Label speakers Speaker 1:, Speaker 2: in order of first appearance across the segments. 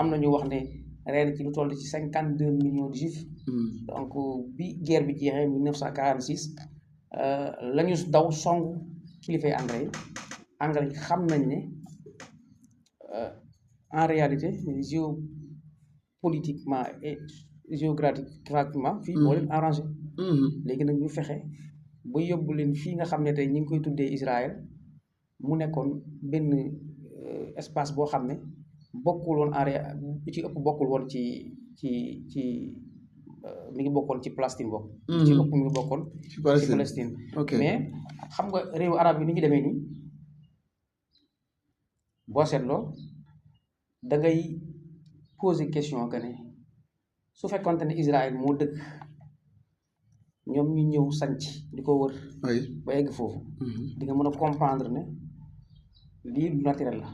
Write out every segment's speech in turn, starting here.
Speaker 1: am na ñu wax ne rey na ci lu toll ci 52 millions de juifs. donc bi guerre bi jeexee 1946 la ñu daw song kilifay anglais yi xam nañ ne en réalité géopolitiquement et géographiquement fii moo leen arrangé. léegi nag ñu fexe ba yóbbu leen fii nga xam ne tey ñu ngi koy tuddee Israël mu nekkoon benn espace boo xam ne bokkul woon ci ëpp bokkul woon ci mi ngi bokkoon ci Palestine bokk. ci ëpp mi ngi bokkoon ci Palestine. mais xam nga réewu arab yi ni ñu demee nii boo seetloo da ngay poser question que ne su fekkonte ne Israël moo dëkk ñoom ñu ñëw sanc di ko wër. ba egg foofu. di nga mën a comprendre ne lii lu naturel la.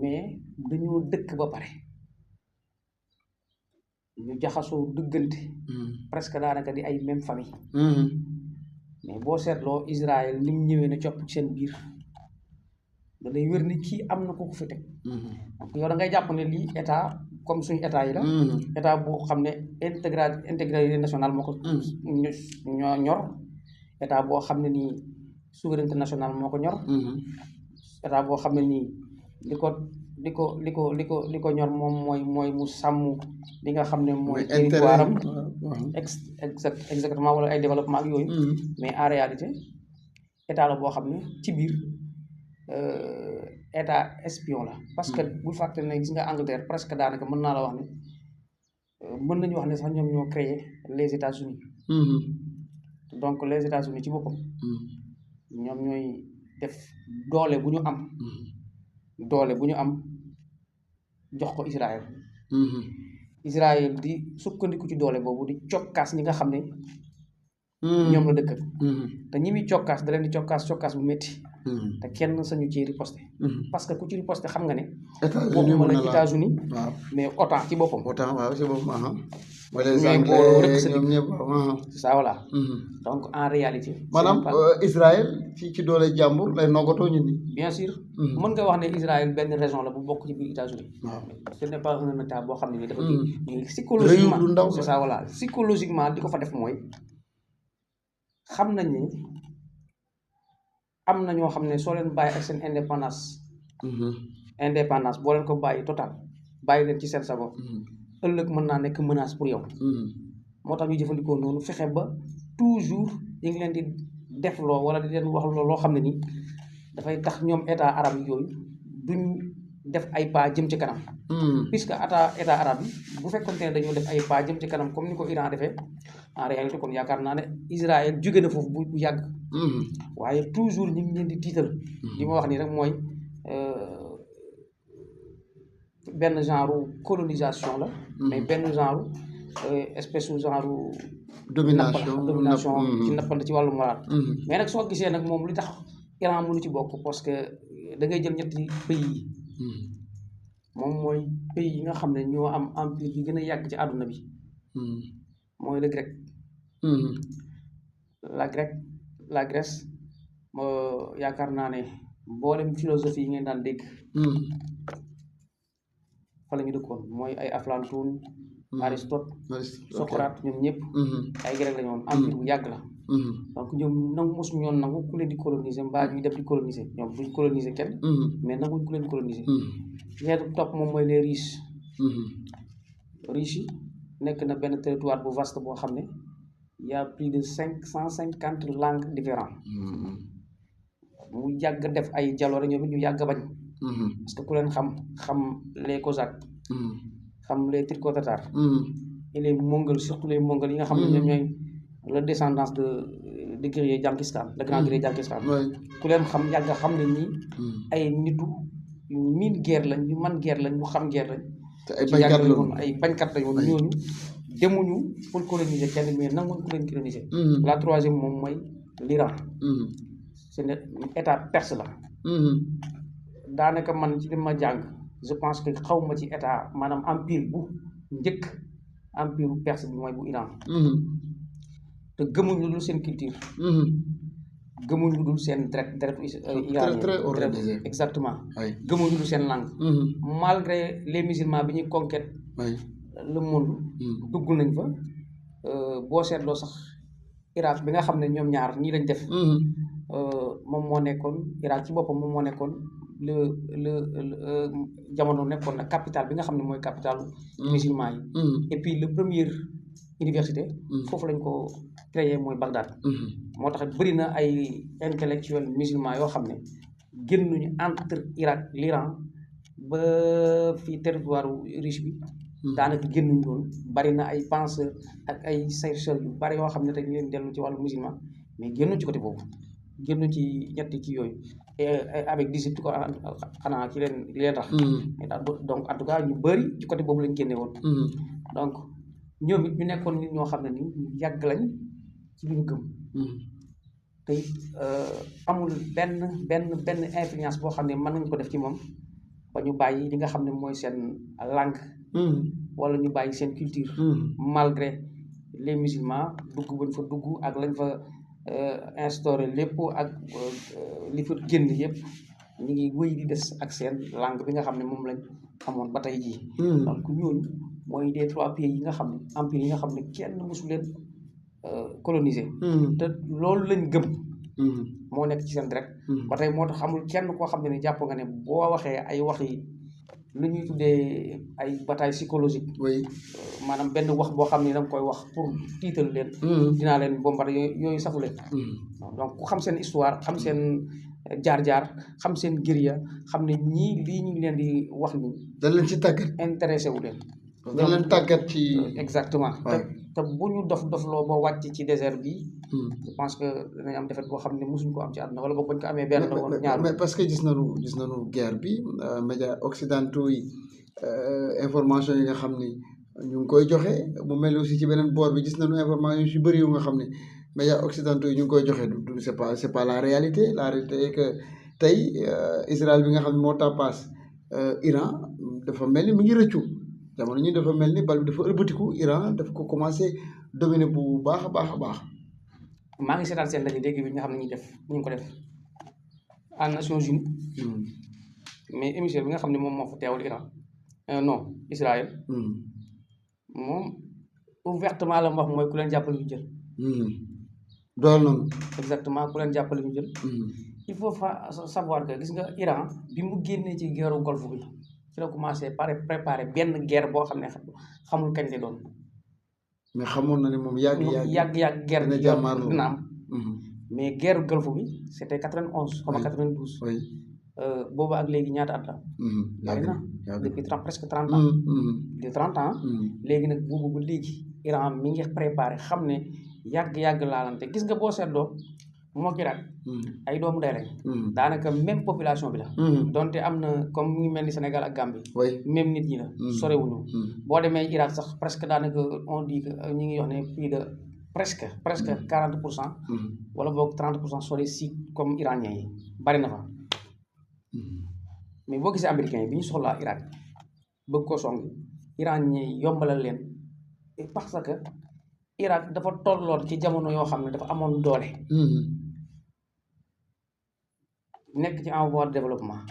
Speaker 1: mais dañoo dëkk ba pare ñu jaxasoo dëggante. presque daanaka di ay même famille. mais boo seetloo Israël ni mu ñëwee na copp ci seen biir da lay wér ni kii am na ko fi teg. donc yow da ngay jàpp ne lii état comme suñu état yi la. état boo xam ne intégrité nationale moo ko ñor état boo xam ne nii souveraineté nationale moo ko ñor. état boo xam ne nii li ko ñor moom mooy mu sàmm li nga xam ne mooy territoire am exactement wala ay développement ak yooyu. mais en réalité état la boo xam ne ci biir état espion la. parce que bul fàtte ne gis nga Angleterre presque daanaka mën naa la wax ne mën nañu wax ne sax ñoom ñoo créé les États-Unis. donc les États-Unis ci boppam. ñoom ñooy def doole bu ñu am jox ko Israël. Israël di sukkandiku ci doole boobu di cokkaas ñi nga xam ne ñoom la dëkk. te ñi muy cokkaas da leen di cokkaas bu métti. te kenn sañu ci riposte. parce que ku ci riposte xam nga ne. États-Unis mais OTAN ci boppam.
Speaker 2: mooy les anglais ñoom ñëpp
Speaker 1: c'est ça voilà. donc en réalité.
Speaker 2: maanaam Israël ci doole jàmbur lay noggatoo ñu ni.
Speaker 1: bien sûr. mën nga wax ne Israël benn région la bu bokk ci biir États-Unis. ce n'est pas un état boo xam ne nii dafa kii. psychologiquement c'est ça voilà psychologiquement di ko fa def mooy xam nañ ne am na ñoo xam ne soo leen bàyyi ak seen indépendance boo leen ko bàyyi total bàyyi leen ci seen sago. ëllëg mën naa nekk menace pour yow. moo tax ñu jëfandikoo noonu fexe ba toujours ñu ngi leen di def loo wala di leen wax loo xam ne nii dafay tax ñoom état arabe yooyu duñ def ay pas jëm ci kanam. puisque état arabe yi bu fekkonte ne dañoo def ay pas jëm ci kanam comme ni ko Iran defee en réalité kon yaakaar naa ne Israël jóge na foofu bu yàgg. waaye toujours ñu ngi leen di tiital. li ma wax nii rek mooy benn genre colonisation la. mais benn genre espèce de genre. domination ci nappante ci wàllu moral. mais nag soo gisee nag moom li tax Iran mënu ci bokk parce que da ngay jël ñetti pays yi. moom mooy pays yi nga xam ne ñoo am empire bi gën a yàgg ci àdduna bi. mooy le grec. la Grèce yaakaar naa ne mboolem philosophie yi ngeen daan dégg. fa la ñu dëkkoon mooy ay Aflaatoon. Aristote. Socrate ñoom ñëpp. ay grec la ñu woon empire bu yàgg la. donc ñoom mosuñu ñoon nangu ku leen di coloniser mbaa ñuy def di coloniser ñoom duñ coloniser kenn. mais nanguñ ku leen coloniser. ñeent topp moom mooy les riches. riches yi nekk na benn territoire bu vaste boo xam ne y a plus de 550 langues différentes. mu yàgg def ay jaloore ñoom it ñu yàgg bañ. parce que ku leen xam les Cosaques. xam les turco-tatars. et les mongols surtout les mongols yi nga xam ne ñoom ñooy la descendance de guerrier Genghis Khan le grand guerrier Genghis Khan. ku leen xam yàgg xam ne ñi ay nitu yu miin guerre lañ ñu man guerre lañ ñu xam guerre lañ.
Speaker 2: te ay
Speaker 1: bañkat lañ woon ñooñu demuñu pour coloniser kenn mais nanguñ ku leen coloniser. la troisième moom mooy l'Iran. c'est état perse la. daanaka man ci li ma jàng je pense que xaw ma ci état maanaam empire bu njëkk empire bu perse bi mooy bu Iran. te gëmuñu lu seen culture. gëmuñu lu dul seen deretu iranien
Speaker 2: très organisé.
Speaker 1: exactement
Speaker 2: oui
Speaker 1: gëmuñu lu dul seen langue malgré les musulmans bi ñuy conquête
Speaker 2: oui
Speaker 1: le monde dugg nañ fa boo seetloo sax Irak bi nga xam ne ñoom ñaar ñii lañ def moom moo nekkoon Irak ci boppam moom moo nekkoon le jamono nekkoon na capitale bi nga xam ne mooy capitale musulman yi et puis le première université foofu lañ ko créé mooy Bagdad moo tax bëri na ay intellectuels musulmans yoo xam ne génnuñu entre Irak l'Iran ba fii territoire riche bi daanaka génnuñu loolu bari na ay penseurs ak ay chercheurs yu bari yoo xam ne dañu leen dellu ci wàllu musulman mais génnuñ ci côté boobu génnuñ ci ñetti kii yooyu et avec 18 ko xanaa ci leen tax donc en tout cas ñu bëri ci côté boobu lañ génne woon donc ñoom it ñu nekkoon nit ñoo xam ne ni ñu yàgg lañ ci li ñu gëm te it amul benn influence boo xam ne mën nañu ko def ci moom ba ñu bàyyi li nga xam ne mooy seen langue wala ñu bàyyi seen culture malgré les musulmans dugg bañ fa dugg ak lañ fa instauré lépp ak li fa génn yëpp ñu ngi wéy di des ak seen langue bi nga xam ne moom lañ amoon ba tey jii donc ñooñu mooy des 3 pays yi nga xam ne empire yi nga xam ne kenn mosu leen coloniser te loolu lañ gëm moo nekk ci seen direct ba tey moo tax amul kenn koo xam ne ni jàpp nga ne boo waxee ay wax yi lu ñuy tuddee ay bataille psychologique maanaam benn wax boo xam ne da nga koy wax pour tiital leen dinaa leen bombardé yooyu safu leen donc ku xam seen histoire xam seen jaar-jaar xam seen guérilla xam ne ñii lii ñu ngi leen di wax ni
Speaker 2: dañ leen ci tàggat
Speaker 1: intéressé wu leen
Speaker 2: dañ leen tàggat ci
Speaker 1: exactement te bu ñu dofloo ba wàcc ci désert bi je pense que dinañ am defet boo xam ne mosuñ ko am ci àdduna wala boog bañ ko amee benn woon ñaar
Speaker 2: mais parce que gis nañu guerre bi médias occidentaux yi information yi nga xam ni ñu ngi koy joxe mu mel aussi ci beneen boor bi gis nañu information yu bëri yu nga xam ne médias occidentaux yi ñu ngi koy joxe du c'est pas la réalité est que tey Israël bi nga xam ne moo tàppaas Iran dafa mel ni mu ngi rëccu jamono ñi dafa mel ni bal bi dafa ëlbatiku Iran daf ko commencé dominer bu baax a baax a baax
Speaker 1: maa ngi seetaan seen ndaje léegi bi nga xam ne ñu ko def à Nations Unies mais émission bi nga xam ne moom moo fa teewal Iran non Israël moom ouvertement la mu wax mooy ku leen jàppale ñu jël
Speaker 2: dool noonu
Speaker 1: exactement ku leen jàppale ñu jël il faut savoir que gis nga Iran bi mu génnee ci guerre Golfe bi ci la commencé préparer benn guerre boo xam ne xamul kañ la doon
Speaker 2: mais xamoon na ne moom yàgg
Speaker 1: guerre bi dina am
Speaker 2: Mhm.
Speaker 1: mais guerre Golfe bi c'était 91 xaw ma 92
Speaker 2: oui
Speaker 1: boobu ak léegi ñaata at la bari na depuis presque 30 ans de 30 ans léegi nag boobu ba léegi Iran mi ngi préparé xam ne yàgg laalante gis nga boo seetloo moo Irak ay doomu day lañ daanaka même population bi la donte am na comme ñu mel ni Sénégal ak Gambie
Speaker 2: oui
Speaker 1: même nit ñi la sorewuñu boo demee Irak sax presque daanaka on dit que ñu ngi wax ne plus de presque 40% wala boog 30% sont des Sikhs comme iraniens yi bari na fa mais boo gisee américains yi bi ñu soxlaa Irak bëgg ko song iraniens yi yombalal leen parce que Irak dafa tolloon ci jamono yoo xam ne dafa amoon doole nekk ci en voie de développement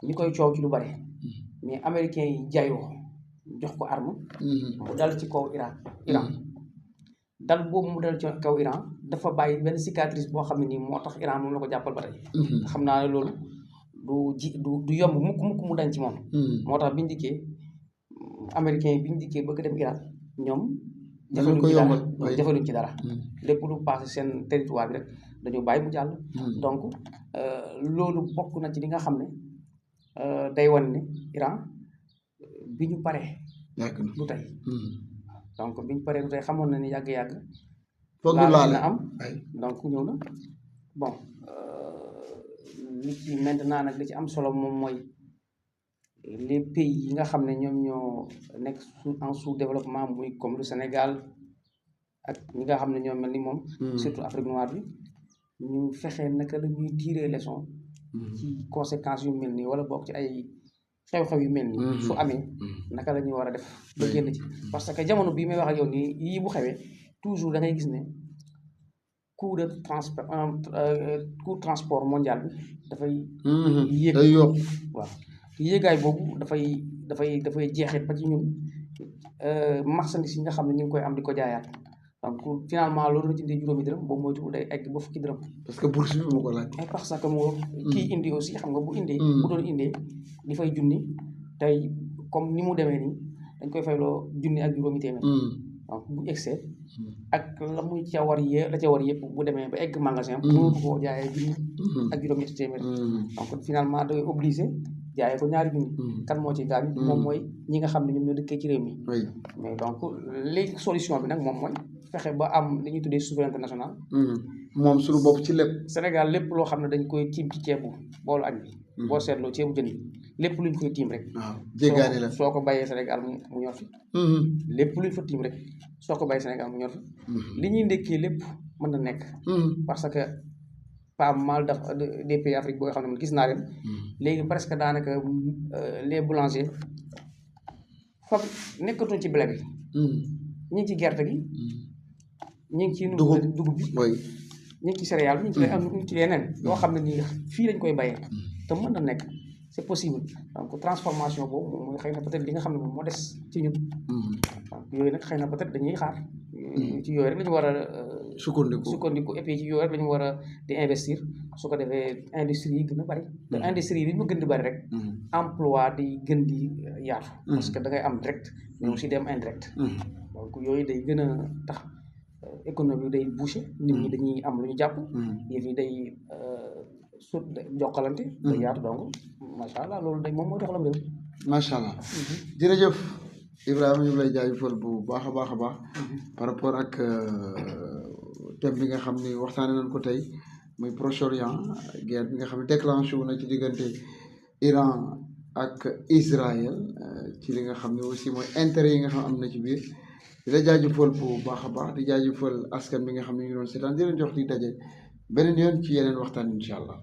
Speaker 1: ñi koy coow ci lu bari mais américains yi jaayoo jox ko arme mu dal ci kaw Iran dal boobu mu dal ci kaw Iran dafa bàyyi benn cicatrice boo xam ne nii moo tax Iran moom la ko jàppal ba tey xam naa ne loolu du yomb mukk mu dañ ci moom moo tax biñu dikkee américains yi biñu dikkee bëgg dem Iran ñoom jafaluñ ci dara lépp lu passé seen territoire bi rek dañoo bàyyi mu jàll donc loolu bokk na ci li nga xam ne day wan ne Iran bi ñu paree du tey donc bi ñu paree du tey xamoon na ni yàgg-yàgg laal na am donc ñëw na bon li ci maintenant nag li ci am solo moom mooy les pays yi nga xam ne ñoom ñoo nekk en sous-développement muy comme le Sénégal ak ñi nga xam ne ñoo mel ni moom surtout Afrique noire bi ñu fexe naka la ñuy tirer leçon ci conséquences yu mel nii wala bokk ci ay xew-xew yu mel nii su amee naka la ñuy war a def ba génn ci parce que jamono bii may wax ak yow nii yii bu xewee toujours da ngay gis ne coût de transport mondial bi dafay yéeg
Speaker 2: day yokk
Speaker 1: waaw te yéegaay boobu dafay jeexit ba ci ñun marchandise yi nga xam ne ñu ngi koy am di ko jaayaat donc finalement loolu la jëndee juróomi dërëm boobu moytu day egg ba fukki dërëm.
Speaker 2: parce que bourse bi moo ko laaj.
Speaker 1: parce que moo kii indi aussi xam nga bu indee. bu doon indee di fay junni tey comme ni mu demee nii dañ koy fayloo junni ak juróomi téeméer. donc bu excès ak la muy ca war yëpp bu demee ba egg magasin. mënatu koo jaayee junni ak juróom-ñetti téeméer. donc finalement day obligé jaayee ko ñaari junni. kan moo ci gaañ. moom mooy ñi nga xam ne ñoom ñoo dëkkee ci réew mi. mais donc léegi solution bi nag moom mooy fexe ba am li ñuy tuddee souveraineté nationale.
Speaker 2: moom suñu bopp ci lépp.
Speaker 1: Sénégal lépp loo xam ne dañ koy tiim ci ceebu boolu añ bi. boo seetloo ceebu jën yi lépp luñ koy tiim rek.
Speaker 2: waaw jéggaani la
Speaker 1: soo ko bàyyee Sénégal mu ñor fi. lépp luñ fa tiim rek soo ko bàyyee Sénégal mu ñor fi. li ñuy ndekkee lépp mën na nekk. parce que pas mal des pays Afrique boo xam ne man gis naa leen. léegi presque daanaka les boulangers fa nekkatuñ ci blé bi. ñu ngi ci gerte gi. ñu ngi ci dugub bi. ñu ngi ci céréale bi ñu ngi ci yeneen yoo xam ne nii fii lañ koy bayee te mën na nekk c'est possible donc transformation boobu moom mooy xëy na peut-être li nga xam ne moom moo des ci ñun. donc yooyu nag xëy na peut-être dañuy xaar ci yooyu rek la ñu war a sukkandiku et puis ci yooyu rek la ñu war a di investir su ko defee industrie yi gën a bari te industrie yi li mu gën di bari rek emploi di gën di yaatu parce que da ngay am direct mais aussi dem indirect donc yooyu day gën a tax économie day bouché nit ñi dañuy am lu ñu jàpp yëf yi day jokkalante day yaatu donc macha allah loolu day moom mooy doxalam réew
Speaker 2: macha allah jërëjëf Ibrahima ñu ngi lay jaajëfal bu baax a baax par rapport ak thème bi nga xam ni waxtaane nañ ko tey muy Proche-Orient guerre bi nga xam ne déclenché wu na ci diggante Iran ak Israël ci li nga xam ne aussi mooy intérêt yi nga xam am na ci biir di la jaajëfal bu baax a baax di jaajëfal askan bi nga xam ne ñu doon seetaan di leen jox di daje beneen yoon ci yeneen waxtaan incha allah